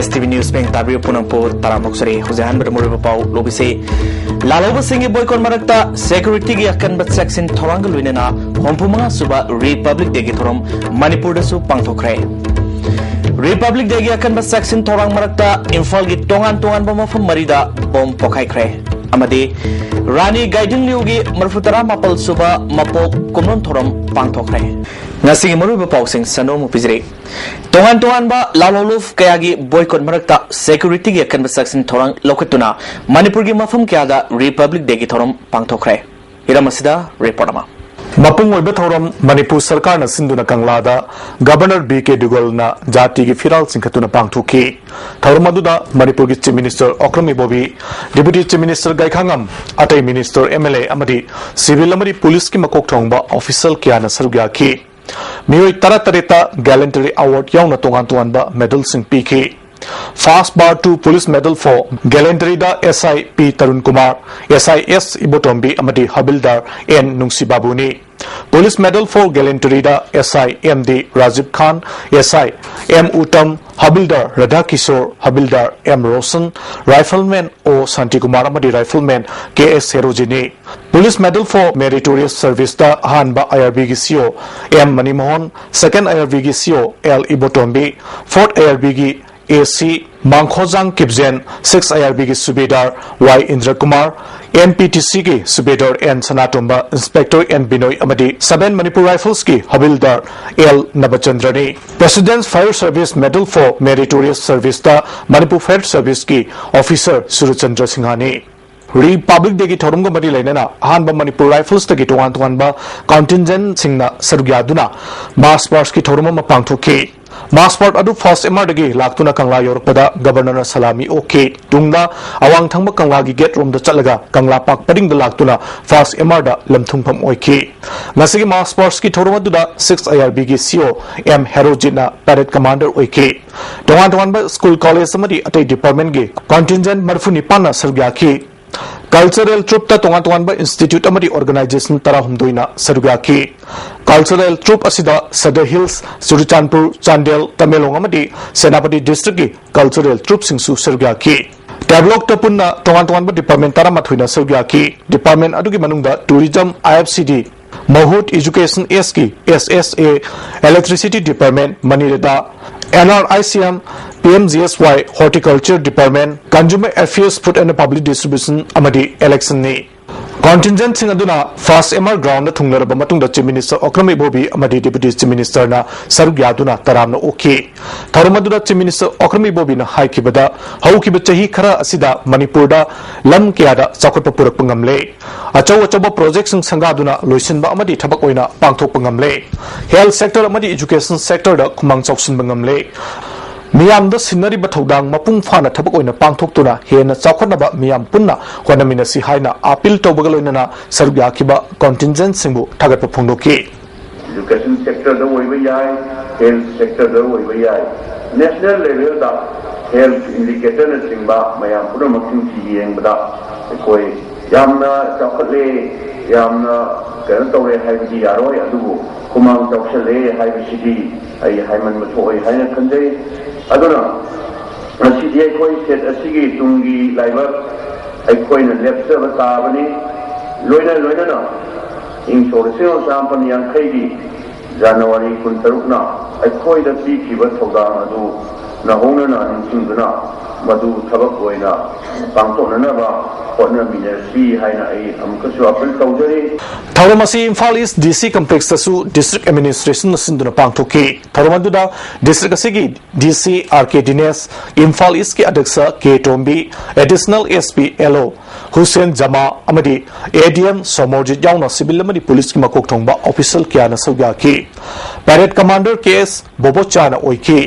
ISTV News Bank Tabri Punangpur Taramoksari Hujan bermula pau lobise Laloba singi boykot marakta security gi akan bat section thorangal winena hompumanga suba Republic Day gi thorom Manipur da su pangthokre Republic Day gi akan bat section thorang marakta Imphal gi tongan ba mafam marida bom pokaikre amadi Rani Guiding Liu gi marfutara mapal suba mapok kumnon thorom pangthokre ngasi maruba pausing sano mu pijre tongan ba laloluf kayagi boykot marakta security gi akan section thorang lokatuna Manipur gi mafam kya da Republic Day gi thorom pangthokre iramasida report ama Mapung oiba thorom Manipur sarkar na sinduna kanglada Governor BK Dugol na jati gi firal singkhatuna pangthuki thorom aduda Manipur gi Chief Minister Okrami Bobi Deputy Chief Minister Gaikhangam Atai Minister MLA amadi civil amadi police ki makok thongba official kya na sarugya ki Mioi Taratareta Gallantry Award yauna tongan ba medal sing PK Fast Bar 2 Police Medal for Gallantry da SI P Tarun Kumar SIS Ibotombi amadi Habildar N Nungsi Babuni Police Medal for Gallantry da SI MD Rajiv Khan SI M Uttam Habildar Radha Kishore Habildar M Rosen Rifleman O Santi Kumar amadi Rifleman KS Herojini Police Medal for Meritorious Service da Hanba IRB gi CO M Manimohon Second IRB gi CO L Ibotombi Fourth IRB gi AC Mangkhojang Kipzen 6 IRB ki Subedar Y Indra Kumar MPTC ki Subedar N Sanatomba Inspector N Binoy Amadi 7 Manipur Rifles ki Habildar L Nabachandrani President's Fire Service Medal for Meritorious Service da Manipur Fire Service ki Officer Suruchandra Singhani Republic Day ki thorum ga mari lainana ahanba Manipur Rifles ta ki tongan ba contingent singna sarugyaduna mass march ki thorum ma pangthoki Massport adu first MR dagi laktuna kangla yorpada governor salami okay tungna awang thangba kangla gi gate room da chalaga kangla pak pading da laktuna first MR da lamthungpham oike ngasigi Massports ki thoruma du da 6 IRB gi CO M Herojina parade commander oike tongan ba school college samadi atai department gi contingent marfuni pana sargya ki Cultural Troop ta tongan ba institute amadi organization tara humdoina sarugya ki Cultural Troop asida Sadar Hills Suruchanpur Chandel Tamelong amadi Senapati district ki Cultural Troop singsu sarugya ki Develop ta punna tongan ba department tara mathuina sarugya ki department adugi manungda tourism IFCD Mahut Education SK SSA Electricity Department Manireda NRICM PMGSY Horticulture Department Consumer Affairs Food and Public Distribution Amadi Election ni Contingent sing aduna first MR ground na thunglaraba matungda Chief Minister Okrami Bobi amadi Deputy Chief Minister na sarugyaduna taramna okay tharumaduna Chief Minister Okrami Bobi na haikibada haukiba chahi khara asida Manipur da lam kiyada chakotpa purakpa ngamle achaw project sing sangaduna loisinba amadi thabak oina pangthokpa ngamle health sector amadi education sector da khumang chawsinba ngamle Miyam da sinari bathodang mapung fana thabak oina pangthoktuna hena chawkhatnaba miyam punna honamina si haina appeal tawbagaloina sarugya kiba contingent singbu thagatpa phongdoki education sector da oiba yai health sector da oiba yai national level da health indicator na singba mayam puna making si yengbada koi yamna chawkhatle yamna kan tawre haibji yaroi adu kumang chawkhale haibji ai haiman mathoi haina khanjai aduna asidi koi set asigi tungi laiba ai koi na lepsa batabani loina na in sorseo sampani yang khaidi January 13 na ai koi da pi ki ba thoga adu na hongna na singuna madu thabak oina pangtona na ba hotna ministry haina ai amkasu appeal tawjari Tharamasi Imphal East DC complex tasu district administration sinduna pangthoki Tharamanduda district asigi DC RK Dines Imphal East ki adaksa K Tombi additional SP LO Hussein Jama amadi ADM Somorjit yauna civil amadi police ki makok thongba official kya na sawya ki parade commander KS Bobochana oiki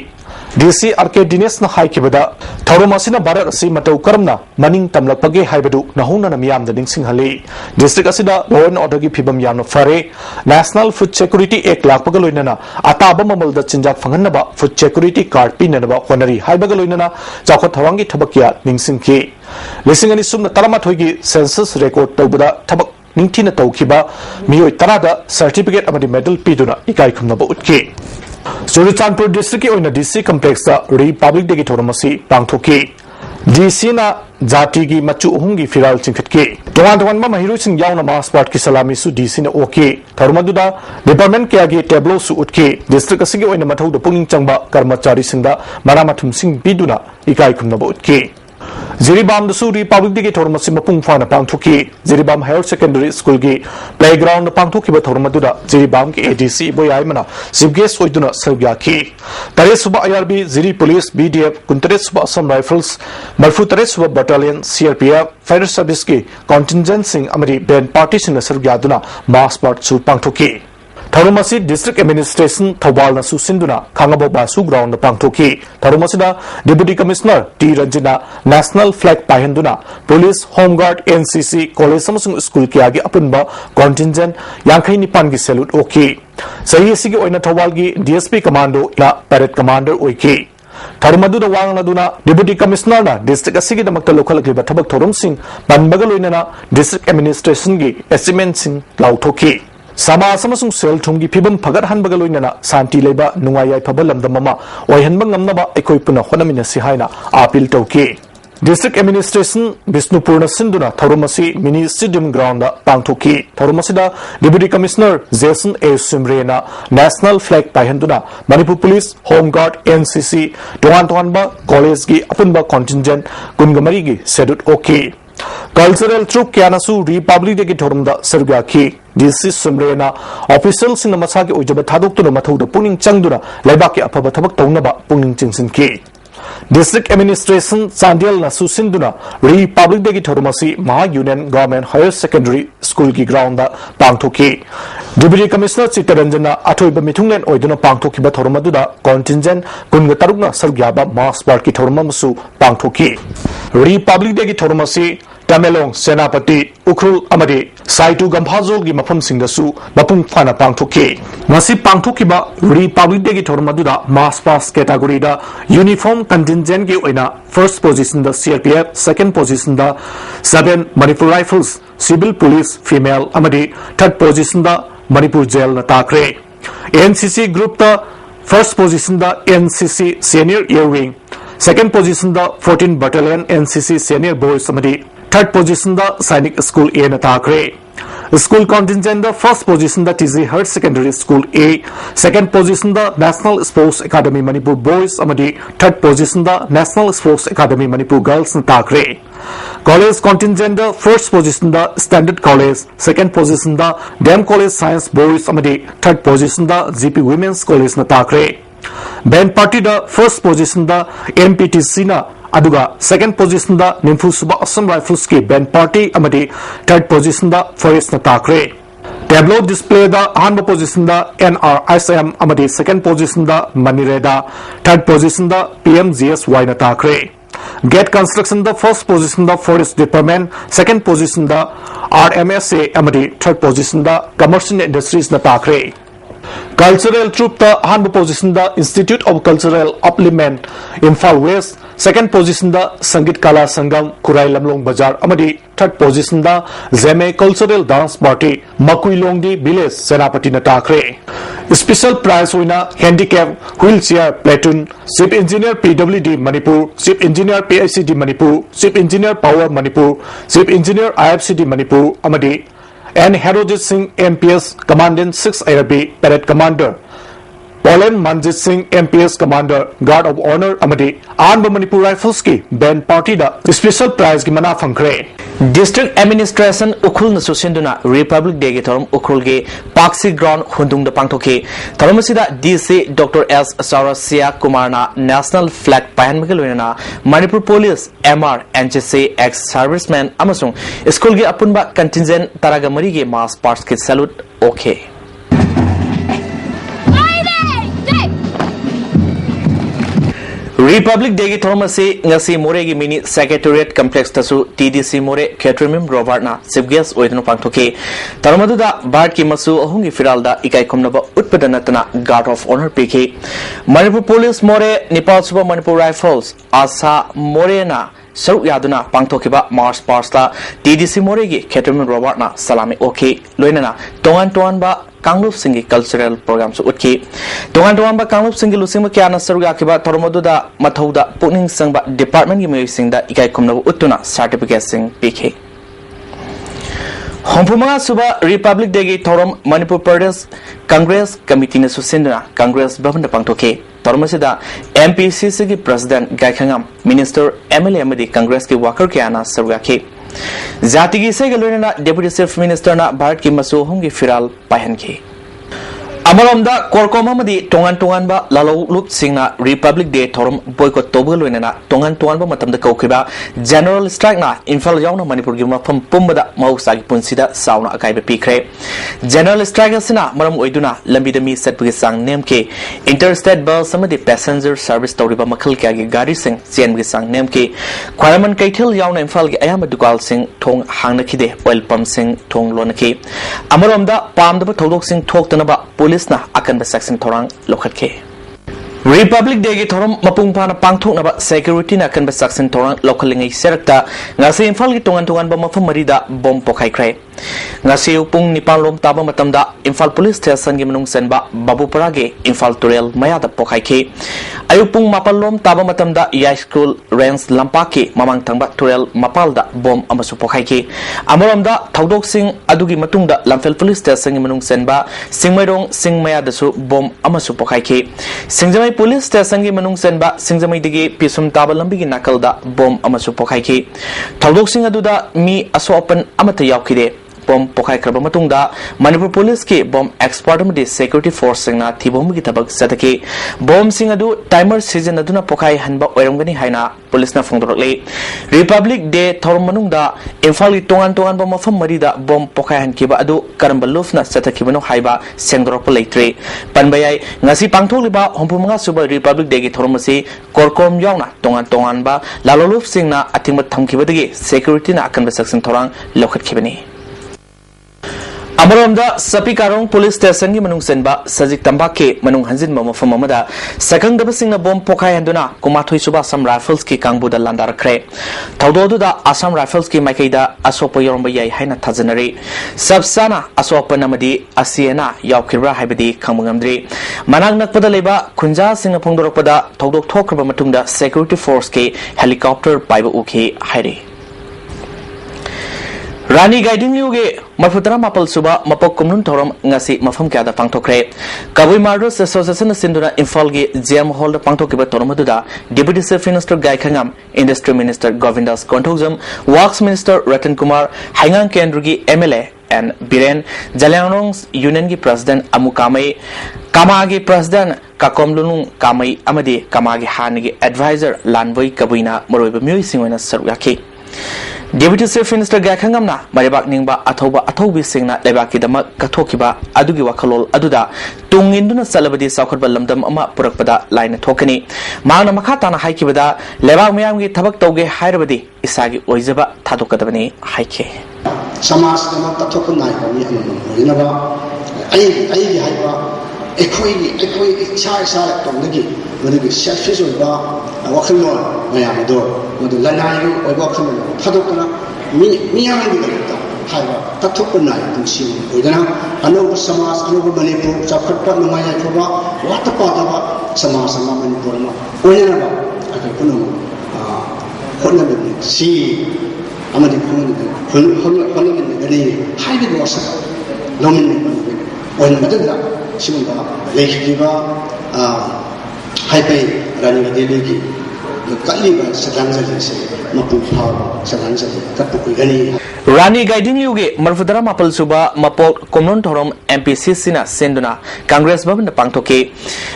DC RK Dinesh na haikibada thauromasina Bharat asi matau karamna maning tamlakpage haibadu nahuna na miyam da ningsing hali district asida law and order gi phibam yamna fare National Food Security Act lakpaga loinana ataba mamal da chinjak phanganaba food security card pinanaba honari haibaga loinana chakho thawangi thabakya ningsing ki lisingani sumna taramathoi gi census record tawbada thabak ningthina tawkiba miyoi tarada certificate amadi medal piduna ikai khumnaba utki Churachandpur district oina DC complex da Republic Day ki thoramasi pangthoki DC na jati gi machu uhungi firal chingkhatki towan ma mahiru sing yauna mass part ki salami su DC na okay tharmaduda department kya gi tableau su utki district asigi oina mathau da punging changba karmachari singda maramathum sing biduna ikai khumnaba utki Ziribam the Suri Public Day Tormasi Mapung Fana Pangtuki, Ziribam Higher Secondary School Gi, Playground Pangtuki Batormaduda, Ziribam ADC Boyaimana, Sibges Oiduna Selgiaki, Taresuba IRB, Ziri Police, BDF, Kuntaresuba Assam Rifles, Malfutaresuba Battalion, CRPF, Fire Service Gi, Contingent Sing Amari Ben Partition Selgiaduna, Mass Part Sur Pangtuki. Tharumasi District Administration Thawal na susinduna Khangabo Basu Ground na pangthoki Tharumasida Deputy Commissioner T Ranjina National Flag pahenduna Police Home Guard NCC College samasung school kiagi apunba contingent yankhai nipan gi salute okay sahi sigi oina Thawal gi DSP Commando na Parade Commander oiki Tharumaduda wangladuna Deputy Commissioner na District asigi damakta local agriba thabak thorum sing banbagaloina District Administration gi estimate sing lauthoki Sama samasung sel thumgi phibam phagat hanbaga loinana santi leba nungayai phabalam damama oihanba ngamnaba ekoi puna honamina si haina appeal tawki District Administration Bisnupurna Sinduna Tharumasi Mini Stadium Ground da pangthoki Tharumasida Deputy Commissioner Jason A Simrena National Flag pahenduna Manipur Police Home Guard NCC Towanba College gi apunba contingent kungamari gi sedut okay Cultural troop Kianasu Republic Day ki thorumda sergaki DC Sumrena officials in the Masaki Ujaba Tadok to the Mathuda Puning Changdura Lebaki Apaba Tabak Tonaba Puning Chinsin Ki District Administration Sandial Nasu Sinduna Republic Day ki thorumasi Maha Union Government Higher Secondary School ki ground da Pangthoki Deputy Commissioner Chitaranjana Athoiba Mithunglen Oiduna Pangthoki ba Thormaduda contingent Kunga Tarukna Sargyaba Mass Park ki Thormamusu Pangthoki Republic Day ki thorumasi Tamelong Senapati Ukrul Amadi Saitu Gamphazo gi mafam singdasu mapung phana pangthoki masi pangthoki ba Republic Day gi thormaduda mass pass category da uniform contingent gi oina first position da CRPF second position da 7 Manipur Rifles Civil Police Female Amadi third position da Manipur Jail na takre NCC group da first position da NCC Senior Air Wing second position da 14 Battalion NCC Senior Boys Amadi third position the Sainik School A na takre school contingent the first position the TZ Higher Secondary School A second position the National Sports Academy Manipur Boys amadi third position the National Sports Academy Manipur Girls na takre college contingent the first position the Standard College second position the Dam College Science Boys amadi third position the GP Women's College na takre band party the first position the MPTC na Aduga second position da Nimfu Suba Assam Rifles ki band party amadi third position da Forest na takre tableau display da ahanba position da NRSM amadi second position da Manireda third position da PMGSY na takre gate construction da first position da Forest Department second position da RMSA amadi third position da Commercial Industries na takre Cultural troop the ahanba position the Institute of Cultural Upliftment Imphal West second position the Sangit Kala Sangam Kurai Lamlong Bazar amadi third position the Zeme Cultural Dance Party Makui Longdi Village Senapati na takre special prize winner handicap wheelchair platoon Chief Engineer PWD Manipur Chief Engineer PICD Manipur Chief Engineer Power Manipur Chief Engineer IFCD Manipur amadi and Harojit Singh MPS Commandant 6 IRB Parade Commander Polen Manjit Singh MPS Commander Guard of Honor amadi Anba Manipur Rifles ki band party da special prize ki mana phangkre District Administration Ukhul na susinduna Republic Day ki thorum Ukhul ge Paksi Ground hundung da pangthoki thorumasida DC Dr. S Saurasya Kumar na National Flag pahanmagalwena Manipur Police MR NCC ex serviceman amasung school ge apunba contingent taragamari ge mass parts ki salute okay Republic Day Thormasi ngasi more gi mini secretariat complex tasu TDC more Catherine Robert na chief guest oidno pangthoke tarmadu da Bart ki masu ahungi firalda ikai komnaba utpadanatana guard of honor pk Manipur police more Nepal Suba Manipur Rifles asa more na Saru Yaduna Pangtokiba Mars Parsla TDC Moregi Catherine Robert na Salami okay Loinana Tongan ba Kanglup Singi cultural programs utki Tongan ba Kanglup Singi Lusima Kiana Saru Yakiba Toromoduda Mathauda Puning Sangba Department Gimi Singda Ikai Kumna Utuna certificate sing PK Hompuma Suba Republic Day Torom Manipur Pradesh Congress Committee na Susinduna Congress Bhavanda Pangtoke Tormasida MPCC ki President Gaikangam Minister MLA Amadi Congress ki Walker Kiana Sarwaki Zati ki Segaluna Deputy Chief Minister na Bharat ki Masu Hungi Firal Pahanki Amalomda Korkom Amadi Tongan ba Lalo Lup Singna Republic Day Torom Boycott Tobuluna Tongan ba Matam the Kokiba General Strike na Infal Yauna Manipur Gima from Pumbada Mausagi Punsida Sauna Akaiba Pikre General Strike Sina Maram Oiduna Lambidami set Pisang Nemke Interstate Bus Samadi Passenger Service Toriba Makal Kagi Gari Sing Sian Gisang Nemke Kwaraman Kaitil Yauna Infal Ayama Dugal Sing Tong Hangnakide Oil Pump Sing Tong Lonaki Amalomda Palm the Tolok Sing talked about Police na akan ba section thorang lokhat ke Republic Day gi thorom mapung pana pangthok na ba security na akan ba section thorang lokalingai serakta ngasi Imphal gi tongan ba mafam marida bom pokai krai ngasi upung nipal lom taba matamda Imphal Police Station gi manung sen ba Babupara ge Imphal Turel maya da pokai ke ayupung mapal lom taba matamda Yai School Range Lampaki mamang thangba Turel mapal da bom amasu pokai ke amoromda thaudok sing adugi matungda Lamphel Police Station gi manung sen ba Singmairong Singmaya da su bom amasu pokai ke Singjamai Police Station gi manung sen ba Singjamai digi pisum taba lambi gi nakalda bom amasu pokai ke thaudok sing aduda mi aso open amata yaukide bom pokai kraba matungda Manipur Police ki bom expert amadi security force singna thibom gi tabak satake bom sing adu timer season aduna pokai hanba oirongani haina police na phongdorokle Republic Day thorum manungda Imphal gi tongan ba mafam marida bom pokai hankiba adu karamba lufna satakibano haiba sengdorop leitre panbayai ngasi pangtholiba hompumanga suba Republic Day gi thorum asi korkom yauna tongan ba laloluf singna atingmat thamkibadagi security na akan section thorang lokhat khibani Amaromda Sapikarong Police Station gi manung senba Sajik Tambake manung hanjin mafam amada sakang daba singna bom pokai handuna Kumathoi Suba Assam Rifles ki kangbuda landar kre Thaudodu da Assam Rifles ki maikaida asopa yoromba yai haina thajanari Sabsana asopa namadi asiena yaukirra haibadi kangmungamdri Manang nakpada leba Kunja singna phongdorokpada thaudok thokraba matungda Security Force ki helicopter paiba uki hairi Rani Guiding Yuge Marfutara Mapal Suba Mapok Kumnun Torom Ngasi Mafam Kada Pangtokre Kabui Mardus Association Sinduna Infalgi GM Hall Pangtokiba Toromaduda Deputy Chief Minister Gaikangam Industry Minister Govindas Kontogzam Works Minister Ratan Kumar Hangang Kendrugi MLA and Biren Jalyanong Union Gi President Amukamai Kamagi President Kakomlunung Kamai Amadi Kamagi Hanigi Advisor Lanvoi Kabuina Moroiba Muisingwana Saruyaki Deputy Chief Minister Gaikangam na maribak ningba athobi singna lebaki dama kathokiba adugi wakalol aduda tunginduna salabadi saukhatba lamdam ama purakpada line thokani mangna makata na haikibada lebak mayamgi thabak tauge hairabadi isagi oijaba thadokadabani haike Samas dama kathokun nai ko mi amam oinaba ai gi haiba ekoi isa tongdagi madagi selfish oiba wakalol mayamdo madu lanai oiba khamel thadokana mi amagi da haiba kathokun nai tungsi oidana anoba samas anoba Manipur chakhatpa numaya thoba watapa daba samas ma Manipur ma oinaba akai kuno khonnabe si amadi khonnabe gari haibe wasa lomin oin madada simunda lehiba haibe rani delegi kaliba sadanjali se mapu phao sadanjali kapu gani Rani Guiding Yuge Marfudara Mapal Suba Mapok Komnon Thorom MPCC na Senduna Congress Bhavan Pangtoke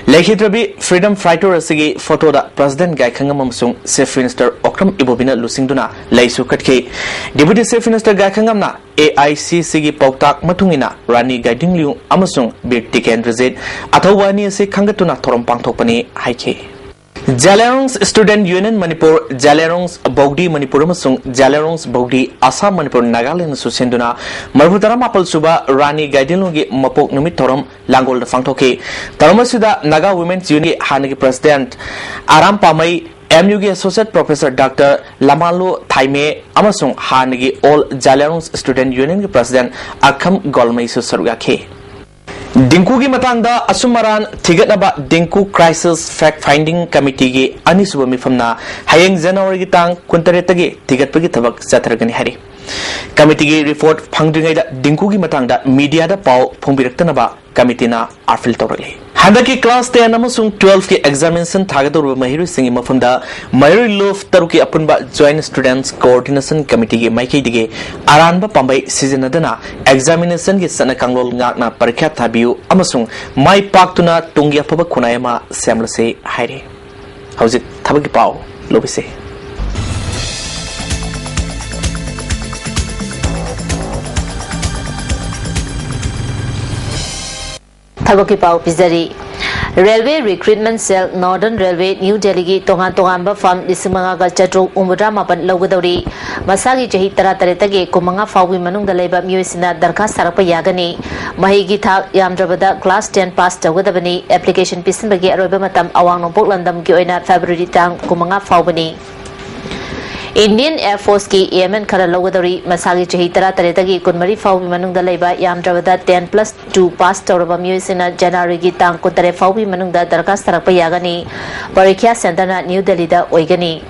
Lehitrabi Freedom Fighter Asigi photo da President Gaikangam amsung Chief Minister Okram Ibobina Lusingduna Laisu Katke Deputy Chief Minister Gaikangam na AICC gi Pautak Matungina Rani Guiding Liu amasung Bir Tiken Rizet Athawani se Khangatuna Thorom Pangtokpani Haike Jalerong's Student Union Manipur, Jalerong's Bogdi Manipur Masung, Jalerong's Bogdi Assam Manipur Nagaland Susenduna, Marhutara Mapal Suba, Rani Gaidilungi Mapok Numit Torom, Langol the Fangtoke, Taramasuda Naga Women's Union Hanagi President, Aram Pamai, MUG Associate Professor Dr. Lamalu Thaime, Amasung Hanagi All Jalerong's Student Union President Akam Golmaisu Sarugake. Dinku gi matangda asumaran thigatnaba Dinku Crisis Fact Finding Committee gi anisuba mifamna hayeng January gi tang 28 gi thigatpagi thabak chatargani hari. Committee gi report phangdringai da Dinku gi matangda media da pau phongbiraktanaba committee na arfil tawrali. Handaki class 10 amasung 12 ki examination thagadoru mahiru singi mafamda Mairi Love taruki apunba Joint Students Coordination Committee gi maiki dige aranba pambai seasonadana examination gi sana kanglol ngakna parikha thabiu amasung mai paktuna tungya phaba khunayama semlase haire. Hauzik thabaki pau lobise. Thagoki Pau Pizari Railway Recruitment Cell Northern Railway New Delhi gi tongan tongan farm Lisimanga Chatru Umudra Mapan Logadori Masagi Jahi Taratarete Kumanga Fawi Manung the Labor Musina Darka Sarapa Yagani Mahigi Thak Yamdrabada Class 10 Pass Tawadabani Application Pisinbagi Arabamatam Awang Portlandam Gioina February Tang Kumanga Fawani Indian Air Force ki Yemen Kara Logadori Masagi Chahitara Taretagi Kunmari Fawi Manungda Leba Yamdravada 10+2 Pass Toraba Musina Janari Gitang Kutare Fawi Manungda Darkas Tarapa Yagani Parikya Center New Delhi da Oigani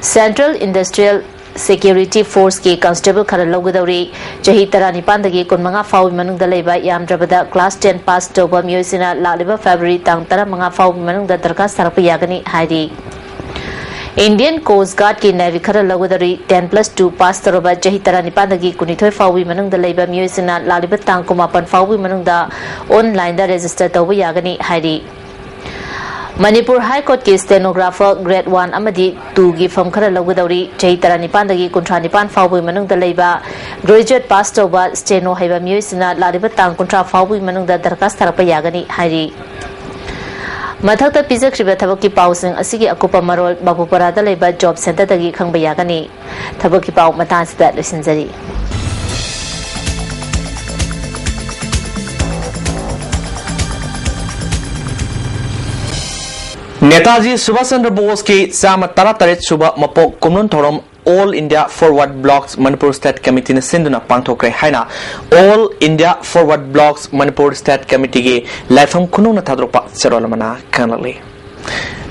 Central Industrial Security Force ki Constable Kara Logadori Chahitara Nipandagi Kunmanga Fawi Manungda Leba Yamdravada Class 10 Pass Toba Musina Laliba February Tang Tara Manga Fawi Manungda Darkas Tarapa Yagani Heidi Indian Coast Guard ki Navy Khara Logadari 10+2 Pass Taroba Jahitara Nipandagi Kunithoi Fawi Manung the Labor Musina Lalibat Tang Kumapan Fawi Manung da online da register Tawi Yagani Heidi Manipur High Court ki stenographer grade 1 Amadi 2 gi from Khara Logadari Jahitara Nipandagi Kuntra Nipan Fawi Manung the Labor graduate Pass Toba steno Haiba Musina Lalibat Tang Kuntra Fawi Manung da Darkas Tarapa Yagani Heidi Mathakta Pizak Riba Tabaki Pausing Asigi Akupa Marol Babuparada Leba Job Center Tagi Kangbayagani Tabaki Pau Matans that Lisinzari. Netaji Subhash Chandra Bose ki Sama Tarataret Suba Mapok Kumnon Thorom All India Forward Blocks Manipur State Committee na Sinduna Pangthokre haina All India Forward Blocks Manipur State Committee gi Laifam Kunu na Thadropa Serolamana Kanali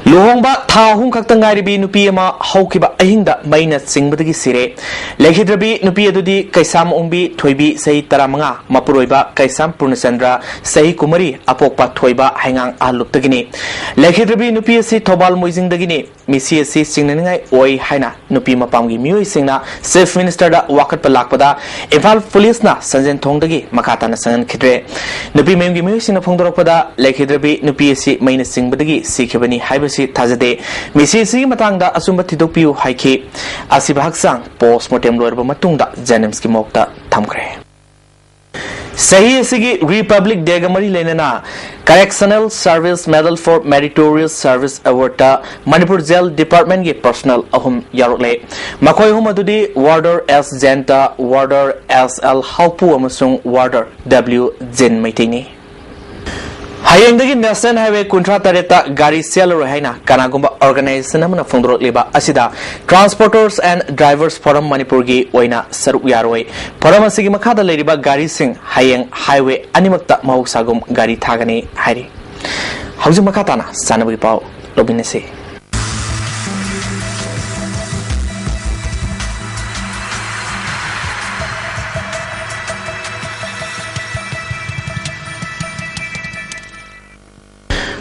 Luhongba Thahung Kaktangairibi Nupi ama Haukiba Ahinda Maina Singbadagi Sire Lekhidrabi Nupi Adudi Kaisam Umbi Thoibi Sahi Taramanga Mapuroiba Kaisam Purnachandra Sahi Kumari Apokpa Thoiba Hangang Aluptagini Lekhidrabi Nupi Asi Thobal Moizing Dagini Misi Asi Singnaningai Oi Haina Nupi Mapamgi Mui Singna Chief Minister da Wakat Palakpada Imphal Police na Sanjen Thongdagi Makata na Sangan Khidre Nupi Memgi Mui Singna Phongdorakpada Lekhidrabi Nupi Asi Maina Singbadagi Sikhibani Haibasi Tazade Misi Si Matanga Asumba Tidopiu Haiki Asibahaksang Postmortem Lorba Matunda Janemski Mokta Tamkre Sahi Sigi Republic Degamari Lenana Correctional Service Medal for Meritorious Service Award Manipur Jail Department Ge Personal Ahum Yarole Makoi Humadudi Warder S Jenta Warder SL Haupu Amasung Warder W Jen Maitini Hayengdagi National Highway Kuntra Tareta Gari Seller Haina Kanagumba Organization Amana Fundro Liba Asida Transporters and Drivers Forum Manipurgi Oina Saruk Yaroi Forum Asigi Makada Ladiba Gari Sing Hayeng Highway Animakta Mausagum Gari Tagani Hari Hausi Makatana Sanabi Pau Lobinese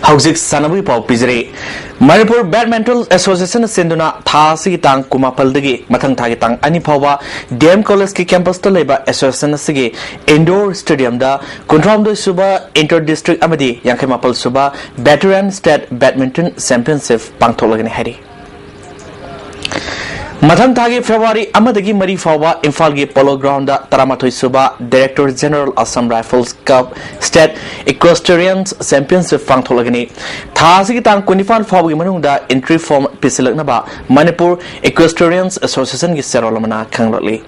Hauzik Sanabi Pau Pizre Manipur Badminton Association Sinduna Thasi Tang Kumapaldagi Matang Tagitang Anipawa DM College ki campus to Leba Association Sigi Indoor Stadium da Kuntramdo Suba Inter District Amadi Yankemapal Suba Veteran State Badminton Championship Pangtolagani Hari मथंग थागी February अमदगी मरी फावा इम्फाल की polo ground तरामाथोई सुबा director general Assam Rifles cup state equestrians championship पांगथोलगनी थासी तांग 25 फावगी मनुंगदा एंट्री फॉर्म पिसिलकनबा मणिपुर इक्वेस्टेरियंस एसोसिएशन की सेरोलमना खंगलली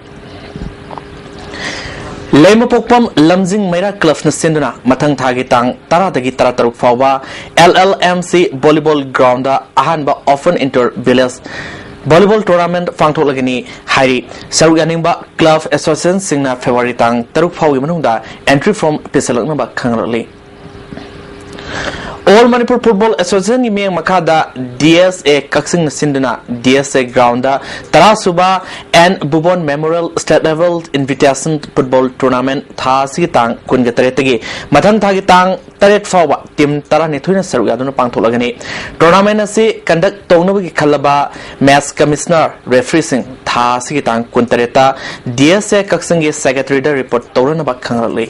लेमपोकपम लमजिंग मेरा क्लब न सिंदुना मथंग थागी तांग तरादगी तरातरुक फावा LLMC वॉलीबॉल ग्राउंड अहानबा open inter village volleyball tournament पांगथोलगनी हारी सरुक यानिंगबा क्लब एसोसिएशन सिंगना फेब्रुआरी तांग तरुक फावगी मनुंगदा एंट्री फॉर्म पिसिलकनबा खंगलली All Manipur Football Association की मेंग मखादा DSA कक्सिंग सिंधुना DSA ग्राउंड तरा सुबह N Bubon memorial state level invitation football tournament था सी तांग कुन तरेतगी मथंग थागी तांग तरेत फावा टीम तरा निथुना सरुक यादुना पांगथोलगनी टूर्नामेंट असी कंडक्ट तौनबगी खलबा मैच कमिश्नर रेफरी सिंह था सी तांग कुन तरेता DSA कक्सिंग की सेक्रेटरी दा रिपोर्ट तौरनबा खंगलली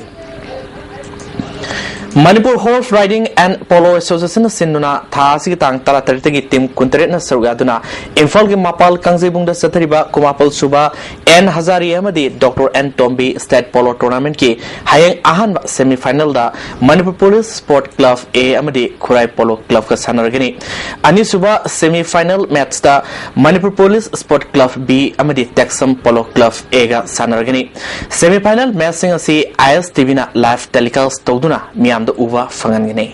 Manipur horse riding and polo association सिंधुना थासी तांग तरा तरेतगी टीम कुंतरेटना सरुगादुना इम्फाल के मापाल कांगजेबुंगदा सथरिबा कुमापल सुबा एन हजारी अमदी doctor N Tombi state polo tournament की हायंग अहान सेमीफाइनल दा Manipur police sport club A अमदी खुराई पोलो क्लब का सानरगनी अनि सुबा सेमीफाइनल मैच दा Manipur police sport club B अमदी टेक्सम पोलो क्लब ए गा सानरगनी सेमीफाइनल मैच सिंग असि ISTV ना लाइव टेलीकास्ट तौदुना द उवा फंगनगनी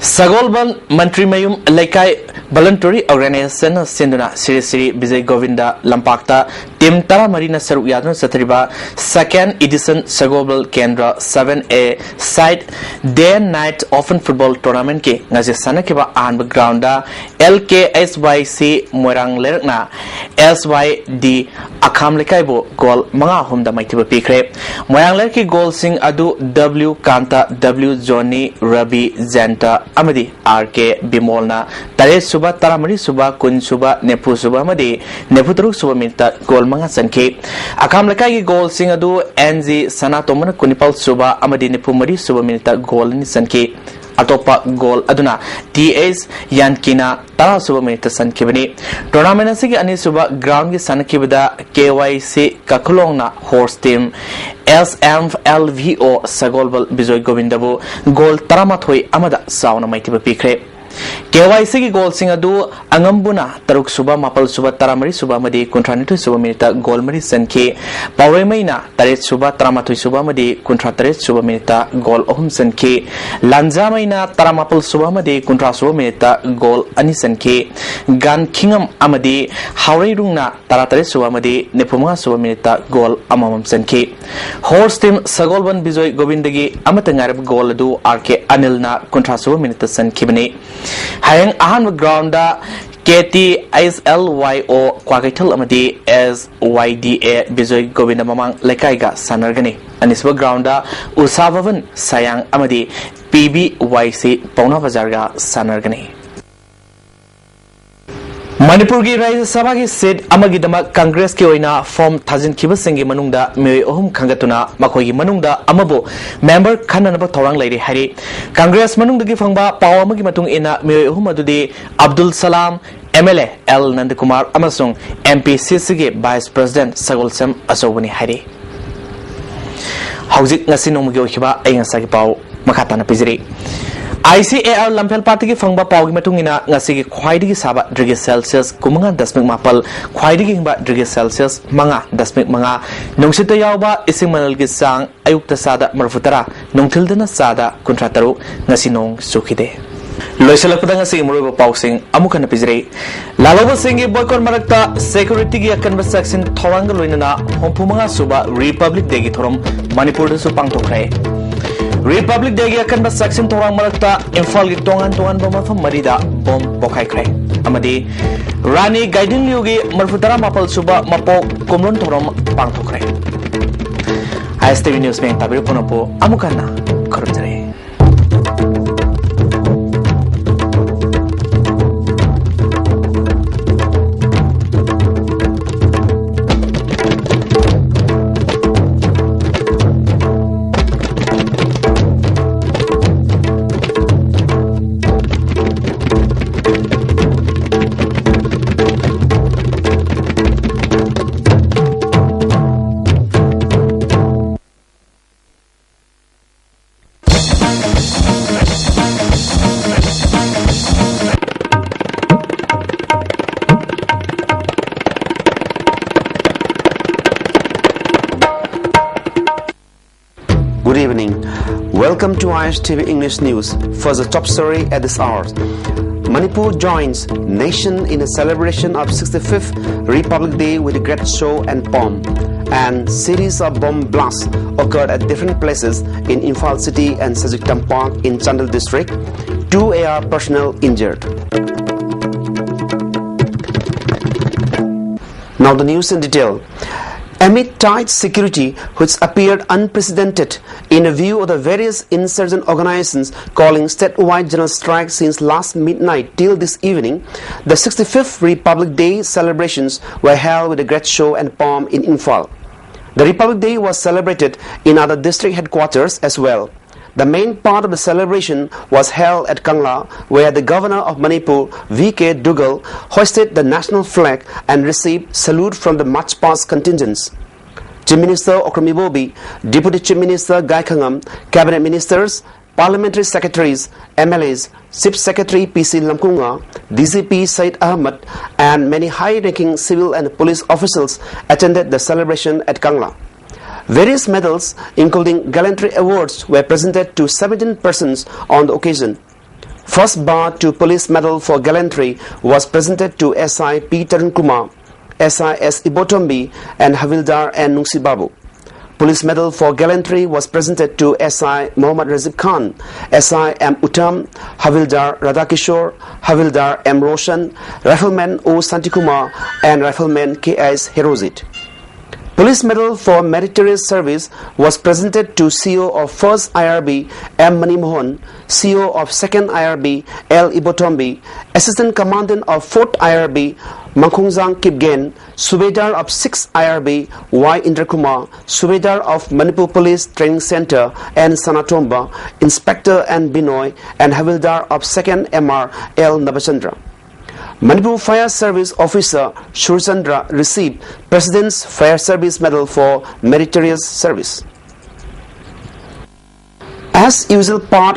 सगोलबन मंत्री मयुम लेकाई voluntary organisation सिंधुना Shri Shri Vijay Govinda लंपाक्ता team तरा मरीना सरुक यादुना सथरिबा सेकेंड एडिशन सगोबल केंद्र 7A side day and night open football tournament के ngasi sanakeba आन ग्राउंड LKSYC मोरंग लेरकना SYD अखाम लेकाइबो गोल मंगा हुमदा माइथिबा पिखरे मोरंग लेर की गोल सिंह अदु W कांता W जोनी रवि जेंटा अमदी RK बिमोलना तरे सुबह तरामरी सुबह कुन सुबह नेफु सुबह मदी नेफु तरुक सुबह मिनटा गोल मंगा संखे अखाम लेकाइ की गोल सिंह अदु NG सनातोमन कुनिपल सुबह अमदी नेफु मरी सुबह मिनटा गोल नि संखे अतोपा गोल अदुना TS यानकिना तरा सुबह मिनट सनखिबनी टूर्नामेंट असिगी अनि सुबह ग्राउंड की सनखिबदा KYC कखलोंगना हॉर्स टीम SMLVO सगोलबल विजय गोविंदबु गोल तरामाथोई अमदा साउना माइतिबा पिखरे KYC की गोल सिंह अदु अंगम्बुना तरुक सुबह मापल सुबह तरामरी सुबह मदी कुंट्रानिथोई सुबह मिनटा गोल मरी सनखे पावरेमैना तरेत सुबह तरामाथोई सुबह मदी कुंट्रा तरेत सुबह मिनटा गोल अहुम सनखे लांजामैना तरामापल सुबह मदी कुंट्रा सुबह मिनटा गोल अनि सनखे गानखिंगम अमदी हावरेरुंगना तरा तरेत सुबह मदी नेफुमा सुबह मिनटा गोल अममम सनखे हॉर्स टीम सगोलबन विजय गोविंदगी अमतंगारब गोल अदु RK अनिलना कुंट्रा सुबह मिनटा सनखिबनी हायंग अहान ग्राउंड KTSLYO क्वागैथल अमदी SYDA विजय गोविंद ममांग लेकाइगा सानरगनी अनिसबा ग्राउंड उषा भवन सायांग अमदी PBYC पौना बाजारगा सानरगनी मणिपुर की राज्य सभा की सीट अमगिदमा कांग्रेस की ओइना फॉर्म थाजिनखिबसिंगी मनुंगदा मियोय अहुम खंगतुना मखोयगी मनुंगदा अमबो मेंबर खननबा थौरांग लेरि हारि कांग्रेस मनुंगदगी फंगबा पाव अमगी मतुंग इना मियोय अहुम अदुदि Abdul Salam MLA L Nandkumar अमसुंग MPCC के वाइस प्रेसिडेंट सगोलसम अचौबनी हारि हौजिक ngasi नोमगी ओखिबा अयंसागी पाव मखाताना पिजरी ICAR लंफेल पार्टी की फंगबा पावगी मतुंगिना ngasi की ख्वाइदगी साबा डिग्री सेल्सियस कुमंगा 10.4 ख्वाइदगी हिंबा डिग्री सेल्सियस मंगा 10.5 नुंगसित यावबा इसिंग मनल की सांग अयुक्ता सादा मरफुतरा नुंगथिलदना सादा कुंट्रातरु ngasi नोंग सुखिदे लोइसलपदा ngasi मुरुबा पाउसिंग अमुकन पिजरे लालोबा सिंगी बॉयकॉट मरक्ता सिक्योरिटी की अकनबा सेक्शन थोरांग लोइनना होंफुमंगा सुबा रिपब्लिक डे की थोरम मणिपुर दसु पांगथोखरे रिपब्लिक डे की अकनबा सेक्शन थोरांग मरक्ता इम्फाल की तोंगान मफम मरीदा बॉम पोखाइखरे अमदी रानी गाइडिंग लियोगी मरफुतरा मापल सुबा मपो कुमलोन थोरम पांगथोखरे ISTV न्यूज़ में Tabir पुनपो अमुकना खरुजरे evening. Welcome to ISTV English News. First, the top story at this hour. Manipur joins nation in a celebration of 65th Republic Day with a great show and pomp. And series of bomb blasts occurred at different places in Imphal City and Sajiktam Park in Chandel district. 2 AR personnel injured. Now the news in detail. Amid tight security, which appeared unprecedented in view of the various insurgent organizations calling statewide general strike since last midnight till this evening, the 65th Republic Day celebrations were held with a great show and pomp in Imphal. The Republic Day was celebrated in other district headquarters as well. The main part of the celebration was held at Kangla, where the governor of Manipur, V.K. Dugal, hoisted the national flag and received salute from the march-past contingents. Chief Minister Okrami Bobi, Deputy Chief Minister Gai Khangam, Cabinet Ministers, Parliamentary Secretaries, MLAs, Chief Secretary P.C. Lamkunga, DCP Said Ahmed, and many high-ranking civil and police officials attended the celebration at Kangla. Various medals, including gallantry awards, were presented to 17 persons on the occasion. First bar to police medal for gallantry was presented to SI P. Tarun Kumar, SI S. Ibotombi, and Havildar N. Nungsi Babu. Police medal for gallantry was presented to SI Mohammad Razib Khan, SI M. Uttam, Havildar Radhakishore, Havildar M. Roshan, Rifleman O. Santikumar, and Rifleman K.S. Herozit. Police medal for meritorious service was presented to CO of 1st IRB M. Manimohan, CO of 2nd IRB L. Ibotombi, Assistant Commandant of 4th IRB Mangkhungzang Kipgen, Subedar of 6th IRB Y. Indrakumar, Subedar of Manipur Police Training Center N. Sanatomba, Inspector N. Binoy, and Havildar of 2nd MR L. Nabachandra. Manipur Fire Service Officer Shurchandra received President's Fire Service Medal for meritorious service. As usual part